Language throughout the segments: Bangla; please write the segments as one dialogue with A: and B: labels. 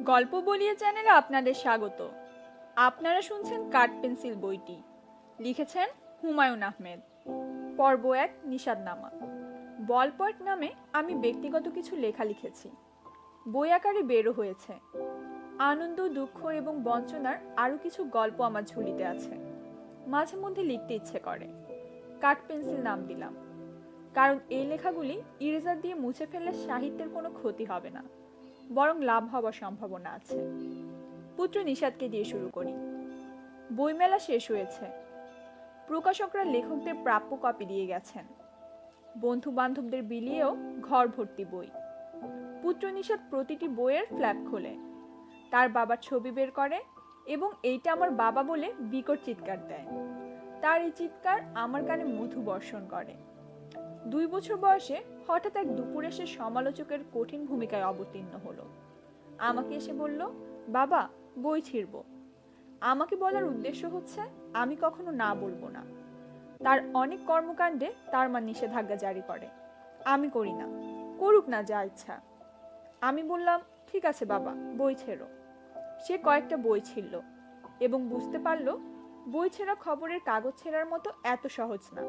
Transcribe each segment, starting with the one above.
A: গল্প বলিয়ে চ্যানেলে আপনাদের স্বাগত। আপনারা শুনছেন কাঠ পেন্সিল বইটি। লিখেছেন হুমায়ুন আহমেদ। পর্ব 1, নিষাদনামা। বলপয়েন্ট নামে আমি ব্যক্তিগত কিছু লেখা লিখেছি। বই আকারে বেরো হয়েছে। আনন্দ, দুঃখ এবং বঞ্চনার আরও কিছু গল্প আমার ঝুলিতে আছে। মাঝে মধ্যে লিখতে ইচ্ছে করে। কাঠ পেন্সিল নাম দিলাম, কারণ এই লেখাগুলি ইরেজার দিয়ে মুছে ফেললে সাহিত্যের কোনো ক্ষতি হবে না, বরং লাভ হবার সম্ভাবনা আছে। পুত্র নিষাদকে দিয়ে শুরু করি। বইমেলা শেষ হয়েছে। প্রকাশকরা লেখকদের প্রাপ্য কপি দিয়ে গেছেন। বন্ধু বান্ধবদের বিলিয়েও ঘর ভর্তি বই। পুত্র নিষাদ প্রতিটি বইয়ের ফ্ল্যাপ খোলে, তার বাবার ছবি বের করে এবং এইটা আমার বাবা বলে বিকট চিৎকার দেয়। তার এই চিৎকার আমার কানে মধু বর্ষণ করে। 2 বছর বয়সে হঠাৎ এক দুপুরে সে সমালোচকের কঠিন ভূমিকায় অবতীর্ণ হলো। আমাকে এসে বলল, বাবা, বই ছিড়ব। আমাকে বলার উদ্দেশ্য হচ্ছে আমি কখনো না বলবো না। তার অনেক কর্মকাণ্ডে তার মা নিষেধাজ্ঞা জারি করে। আমি করি না, করুক না যা ইচ্ছা। আমি বললাম, ঠিক আছে বাবা, বই ছেড়ো। সে কয়েকটা বই ছিড়ল এবং বুঝতে পারল বই ছেঁড়া খবরের কাগজ ছেঁড়ার মতো এত সহজ না।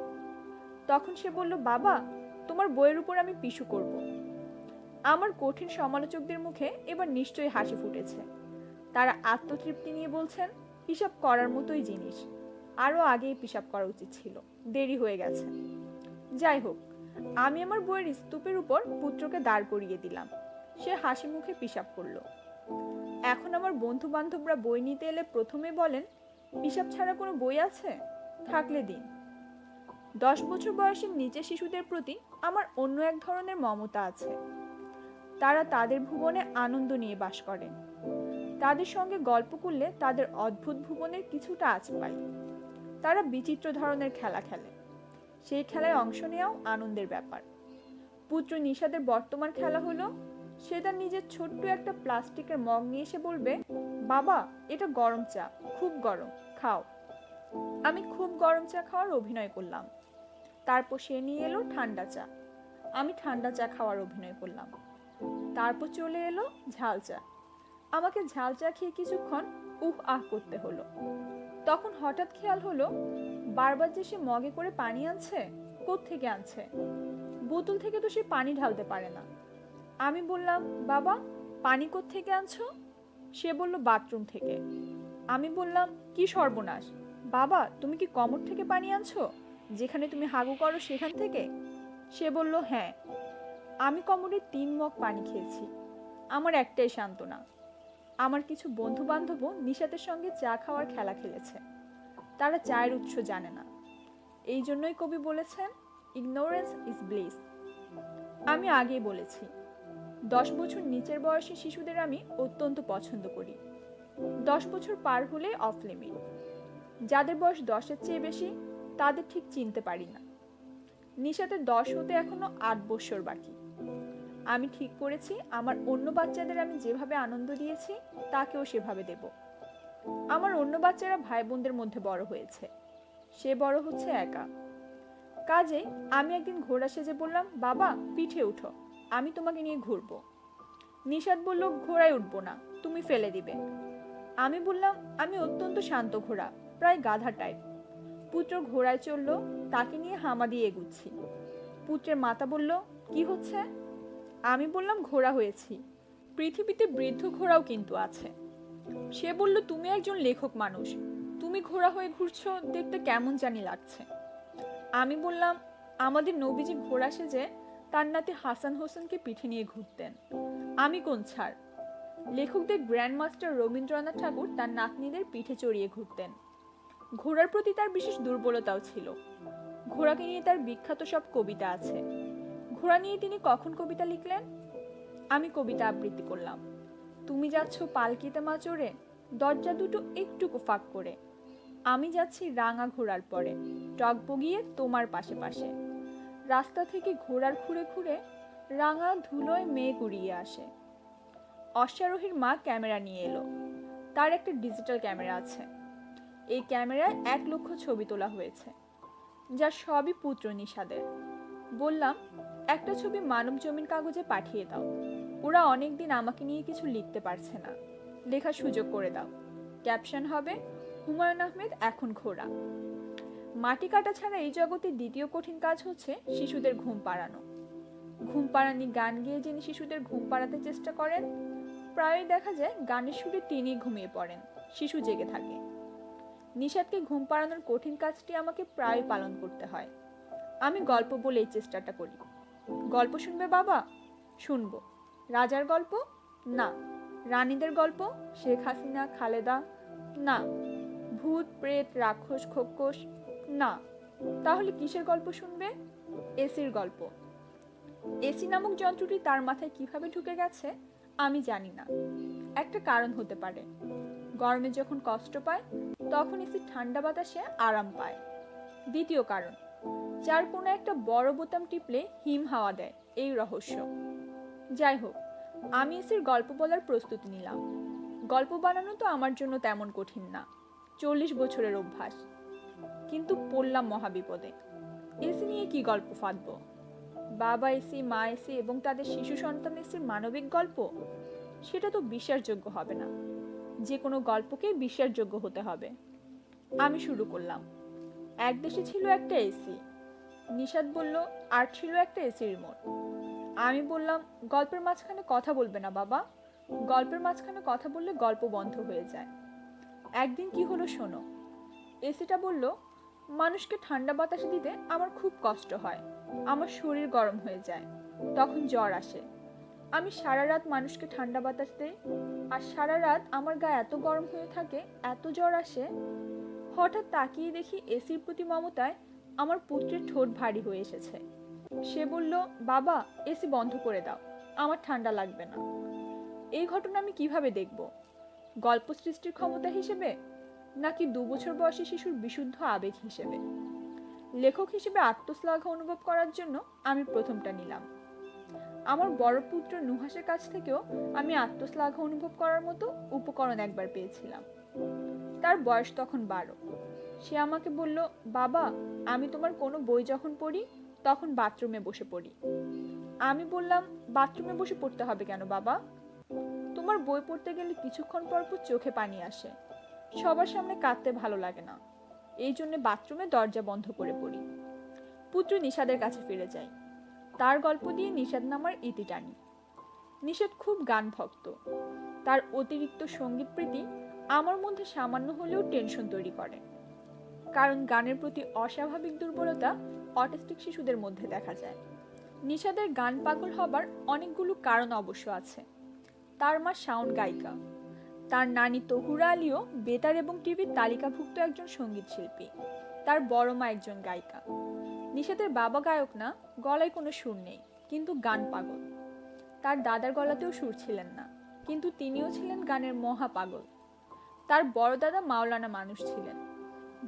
A: তখন সে বলল, বাবা, তোমার বইয়ের উপর আমি পিশু করব। আমার কঠিন সমালোচকদের মুখে এবার নিশ্চয়ই হাসি ফুটেছে। তারা আত্মতৃপ্তি নিয়ে বলছেন, পিশাব করার মতোই জিনিস, আরও আগেই পিশাব করা উচিত ছিল, দেরি হয়ে গেছে। যাই হোক, আমি আমার বইয়ের স্তূপের উপর পুত্রকে দাঁড় করিয়ে দিলাম। সে হাসি মুখে পিশাব করল। এখন আমার বন্ধু বান্ধবরা বই নিতে এলে প্রথমে বলেন, পিশাব ছাড়া কোনো বই আছে? থাকলে দিন। 10 বছর বয়সের নিচে শিশুদের প্রতি আমার অন্য এক ধরনের মমতা আছে। তারা তাদের ভুবনে আনন্দ নিয়ে বাস করেন। তাদের সঙ্গে গল্প করলে তাদের অদ্ভুত ভুবনের কিছুটা আঁচ পাই। তারা বিচিত্র ধরনের খেলা খেলে। সেই খেলায় অংশ নেওয়াও আনন্দের ব্যাপার। পুত্র নিষাদের বর্তমান খেলা হলো, সে তার নিজের ছোট্ট একটা প্লাস্টিকের মগ নিয়ে এসে বলবে, বাবা, এটা গরম চা, খুব গরম, খাও। আমি খুব গরম চা খাওয়ার অভিনয় করলাম। তারপর সে নিয়ে এলো ঠান্ডা চা। আমি ঠান্ডা চা খাওয়ার অভিনয় করলাম। তারপর চলে এলো ঝাল চা। আমাকে ঝাল চা খেয়ে কিছুক্ষণ উহ আহ করতে হলো। তখন হঠাৎ খেয়াল হলো, বারবার যে সে মগে করে পানি আনছে, কোত্থেকে আনছে? বোতল থেকে তো সে পানি ঢালতে পারে না। আমি বললাম, বাবা, পানি কোত্থেকে আনছো? সে বলল, বাথরুম থেকে। আমি বললাম, কি সর্বনাশ! বাবা, তুমি কি কমোড থেকে পানি আনছো, যেখানে তুমি হাগু করো সেখান থেকে? সে বলল, হ্যাঁ। আমি কমোডের 3 মগ পানি খেয়েছি। আমার একটাই সান্ত্বনা, আমার কিছু বন্ধু বান্ধবও নিষাদের সঙ্গে চা খাওয়ার খেলা খেলেছে। তারা চায়ের উৎস জানে না। এই জন্যই কবি বলেছেন, ইগনোরেন্স ইজ ব্লিস। আমি আগেই বলেছি, 10 বছর নিচের বয়সী শিশুদের আমি অত্যন্ত পছন্দ করি। 10 বছর পার হলে অফ লিমিট। যাদের বয়স 10-এর চেয়ে বেশি, তাদের ঠিক চিনতে পারি না। নিষাদের 10 হতে এখনো 8 বছর বাকি। আমি ঠিক করেছি, আমার অন্য বাচ্চাদের আমি যেভাবে আনন্দ দিয়েছি, তাকেও সেভাবে দেব। আমার অন্য বাচ্চারা ভাই বোনদের মধ্যে বড় হয়েছে, সে বড় হচ্ছে একা। কাজেই আমি একদিন ঘোড়া সেজে বললাম, বাবা, পিঠে উঠো, আমি তোমাকে নিয়ে ঘুরবো। নিষাদ বলল, ঘোড়ায় উঠবো না, তুমি ফেলে দিবে। আমি বললাম, আমি অত্যন্ত শান্ত ঘোড়া, প্রায় গাধা টাইপ। পুত্র ঘোড়ায় চলল, তাকে নিয়ে হামা দিয়ে এগুচ্ছি। পুত্রের মাতা বলল, কি হচ্ছে? আমি বললাম, ঘোড়া হয়েছি। পৃথিবীতে বৃদ্ধ ঘোড়াও কিন্তু আছে। সে বলল, তুমি একজন লেখক মানুষ, তুমি ঘোড়া হয়ে ঘুরছো, দেখতে কেমন জানি লাগছে। আমি বললাম, আমাদের নবীজি ঘোড়া সেজে তার নাতি হাসান হোসেনকে পিঠে নিয়ে ঘুরতেন। আমি কোন ছাড়? লেখকদের গ্র্যান্ড মাস্টার রবীন্দ্রনাথ ঠাকুর তার নাতনিদের পিঠে চড়িয়ে ঘুরতেন। ঘোড়ার প্রতি তার বিশেষ দুর্বলতাও ছিল। ঘোড়াকে নিয়ে তার বিখ্যাত সব কবিতা আছে। ঘোড়া নিয়ে তিনি কখন কবিতা লিখলেন? আমি কবিতা আবৃত্তি করলাম। তুমি যাচ্ছ পালকিতে মা চড়ে, দরজা দুটো একটুকু ফাঁক করে। আমি যাচ্ছি রাঙা ঘোড়ার পরে, টগবগিয়ে তোমার পাশে পাশে। রাস্তা থেকে ঘোড়ার খুঁড়ে খুঁড়ে রাঙা ধুলোয় মেঘ উড়িয়ে আসে। অশ্বারোহীর মা ক্যামেরা নিয়ে এলো। তার একটা ডিজিটাল ক্যামেরা আছে। এই ক্যামেরায় 1 লক্ষ ছবি তোলা হয়েছে, যা সবই পুত্র নিষাদের। বললাম, একটা ছবি মানব জমিন কাগজে পাঠিয়ে দাও। ওরা অনেক দিন আমাকে নিয়ে কিছু লিখতে পারছে না, লেখার সুযোগ করে দাও। ক্যাপশন হবে, হুমায়ুন আহমেদ এখন ঘোড়া। মাটি কাটা ছাড়া এই জগতে দ্বিতীয় কঠিন কাজ হচ্ছে শিশুদের ঘুম পাড়ানো। ঘুম পাড়ানি গান গেয়ে যিনি শিশুদের ঘুম পাড়াতে চেষ্টা করেন, প্রায়ই দেখা যায় গানের সুরে তিনি ঘুমিয়ে পড়েন, শিশু জেগে থাকে। নিশাদকে ঘুম পাড়ানোর কঠিন কাজটি আমাকে প্রায় পালন করতে হয়। আমি গল্প বলে এই চেষ্টাটা করি। গল্প শুনবে বাবা? শুনবো। রাজার গল্প? না। রানীদের গল্প? শেখ হাসিনা, খালেদা? না। ভূত, প্রেত, রাক্ষস, খোকস? না। তাহলে কিসের গল্প শুনবে? এসির গল্প। এসি নামক যন্ত্রটি তার মাথায় কিভাবে ঢুকে গেছে আমি জানি না। একটা কারণ হতে পারে, গরমে যখন কষ্ট পায় তখন এসি ঠান্ডা বাতাসে আরাম পায়। দ্বিতীয় কারণ, যার কোনো একটা বড় বোতাম টিপলে হিম হাওয়া দেয়, এই রহস্য। যাই হোক, আমি এসির গল্প বলার প্রস্তুতি নিলাম। গল্প বানানো তো আমার জন্য তেমন কঠিন না, 40 বছরের অভ্যাস। কিন্তু পড়লাম মহাবিপদে। এসি নিয়ে কি গল্প ফাঁদবো? বাবা এসি, মা এসি এবং তাদের শিশু সন্তান এসির মানবিক গল্প? সেটা তো বিশ্বাসযোগ্য হবে না। যে কোনো গল্পকেই বিশ্বাসযোগ্য হতে হবে। আমি শুরু করলাম। এক দেশে ছিল একটা এসি। নিশাদ বলল, আর ছিল একটা এসি রিমোট। আমি বললাম, গল্পের মাঝখানে কথা বলবে না বাবা। গল্পের মাঝখানে কথা বললে গল্প বন্ধ হয়ে যায়। একদিন কি হলো শোনো। এসিটা বলল, মানুষকে ঠান্ডা বাতাস দিতে আমার খুব কষ্ট হয়, আমার শরীর গরম হয়ে যায়, তখন জ্বর আসে। আমি সারা রাত মানুষকে ঠান্ডা বাতাস দেই, আর সারা রাত আমার গা এত গরম হয়ে থাকে, এত জ্বর আসে। হঠাৎ তাকিয়ে দেখি এসির প্রতি মমতায় আমার পুত্রের ঠোঁট ভারী হয়ে এসেছে। সে বলল, বাবা এসি বন্ধ করে দাও, আমার ঠান্ডা লাগবে না। এই ঘটনা আমি কিভাবে দেখব? গল্প সৃষ্টির ক্ষমতা হিসেবে, নাকি 2 বছর বয়সী শিশুর বিশুদ্ধ আবেগ হিসেবে? লেখক হিসেবে আত্মশ্লাঘ অনুভব করার জন্য আমি প্রথমটা নিলাম। আমার বড় পুত্র নুহাসের কাছ থেকেও আমি আত্মশ্লাঘ অনুভব করার মতো উপকরণ একবার পেয়েছিলাম। তার বয়স তখন 12। সে আমাকে বলল, বাবা আমি তোমার কোনো বই যখন পড়ি তখন বাথরুমে বসে পড়ি। আমি বললাম, বাথরুমে বসে পড়তে হবে কেন বাবা? তোমার বই পড়তে গেলে কিছুক্ষণ পর পর চোখে পানি আসে, সবার সামনে কাঁদতে ভালো লাগে না, এই জন্য বাথরুমে দরজা বন্ধ করে পড়ি। পুত্র নিশাদের কাছে ফিরে যাই। তার গল্প দিয়ে নিশাদ নামার ইতি টানি। নিশাদ খুব গান ভক্ত। তার অতিরিক্ত সঙ্গীত প্রীতি আমার মধ্যে সামান্য হলেও টেনশন তৈরি করে, কারণ গানের প্রতি অস্বাভাবিক দুর্বলতা অটিস্টিক শিশুদের মধ্যে দেখা যায়। নিশাদের গান পাগল হবার অনেকগুলো কারণ অবশ্য আছে। তার মা সাউন্ড গায়িকা, তার নানি তহুরা আলীও বেতার এবং টিভির তালিকাভুক্ত একজন সঙ্গীত শিল্পী, তার বড় মা একজন গায়িকা। নিশাদের বাবা গায়ক না, গলায় কোনো সুর নেই, কিন্তু গান পাগল। তার দাদার গলাতেও সুর ছিলেন না, কিন্তু তিনিও ছিলেন গানের মহা পাগল। তার বড় দাদা মাওলানা মানুষ ছিলেন,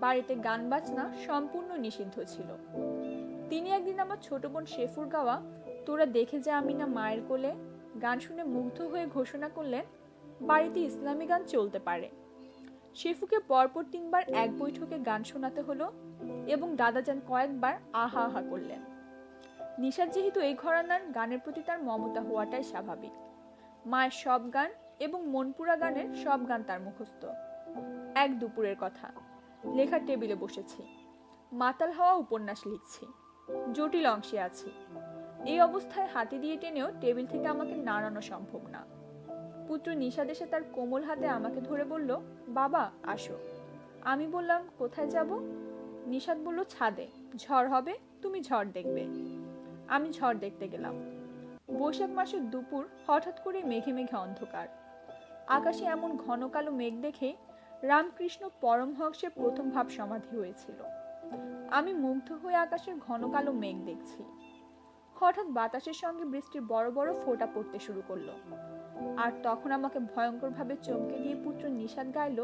A: বাড়িতে গান বাজনা সম্পূর্ণ নিষিদ্ধ ছিল। তিনি একদিন আমার ছোট বোন শেফুর গাওয়া তোরা দেখে যা আমি না মায়ের কোলে গান শুনে মুগ্ধ হয়ে ঘোষণা করলেন, বাড়িতে ইসলামী গান চলতে পারে। শেফুকে পরপর 3 বার এক বৈঠকে গান শোনাতে হলো এবং দাদাজান কয়েকবার আহা আহা করলেন। নিশাদ যেহেতু এই ঘরানার, গানের প্রতি তার মমতা হওয়াটাই স্বাভাবিক। মায়ের সব গান এবং মনপুরা গানের সব গান তার মুখস্থ। এক দুপুরের কথা, লেখার টেবিলে বসেছি, মাতাল হাওয়া উপন্যাস লিখছি, জটিল অংশে আছি। এই অবস্থায় হাতি দিয়ে টেনেও টেবিল থেকে আমাকে নাড়ানো সম্ভব না। পুত্র নিশাদ এসে তার কোমল হাতে আমাকে ধরে বলল, বাবা আসো। আমি বললাম, কোথায় যাব? নিশাদ বলল, ছাদে, ঝড় হবে, তুমি ঝড় দেখবে। আমি ঝড় দেখতে গেলাম। বৈশাখ মাসের দুপুর, হঠাৎ করে মেঘে মেঘে অন্ধকার। আকাশে এমন ঘন কালো মেঘ দেখে রামকৃষ্ণ পরমহংসের প্রথম ভাব সমাধি হয়েছিল। আমি মুগ্ধ হয়ে আকাশের ঘন কালো মেঘ দেখছি। হঠাৎ বাতাসের সঙ্গে বৃষ্টির বড় বড় ফোঁটা পড়তে শুরু করলো, আর তখন আমাকে ভয়ঙ্করভাবে চমকে দিয়ে পুত্র নিশাদ গাইল,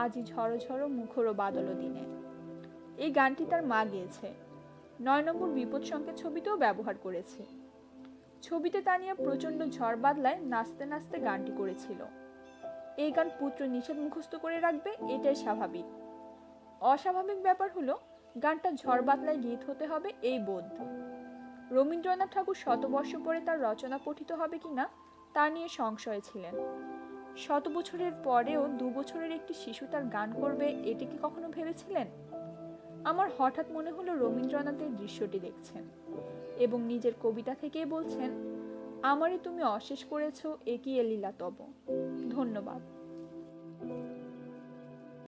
A: আজই ঝড়ো ঝড়ো মুখরো বাদল দিনে। এই গানটি তার মা গেয়েছে। 9 নম্বর বিপদ সংকেত ছবিতেও ব্যবহার করেছে। ছবিতে তানিয়া প্রচন্ড ঝড় বাদলায় নাচতে নাচতে গানটি করেছিল। এই গান পুত্র নিষেধ মুখস্থ করে রাখবে, এটাই স্বাভাবিক। অস্বাভাবিক ব্যাপার হলো গানটা ঝড় বাদলায় গীত হতে হবে এই বোধ। রবীন্দ্রনাথ ঠাকুর শতবর্ষ পরে তার রচনা পঠিত হবে কিনা তা নিয়ে সংশয়ে ছিলেন। 100 বছরের পরেও 2 বছরের একটি শিশু তার গান করবে, এটি কি কখনো ভেবেছিলেন? আমার হঠাৎ মনে হলো রবীন্দ্রনাথের দৃশ্যটি দেখছেন এবং নিজের কবিতা থেকেই বলছেন, আমারই তুমি অশেষ করেছ, এ কি এ লীলা তব। ধন্যবাদ।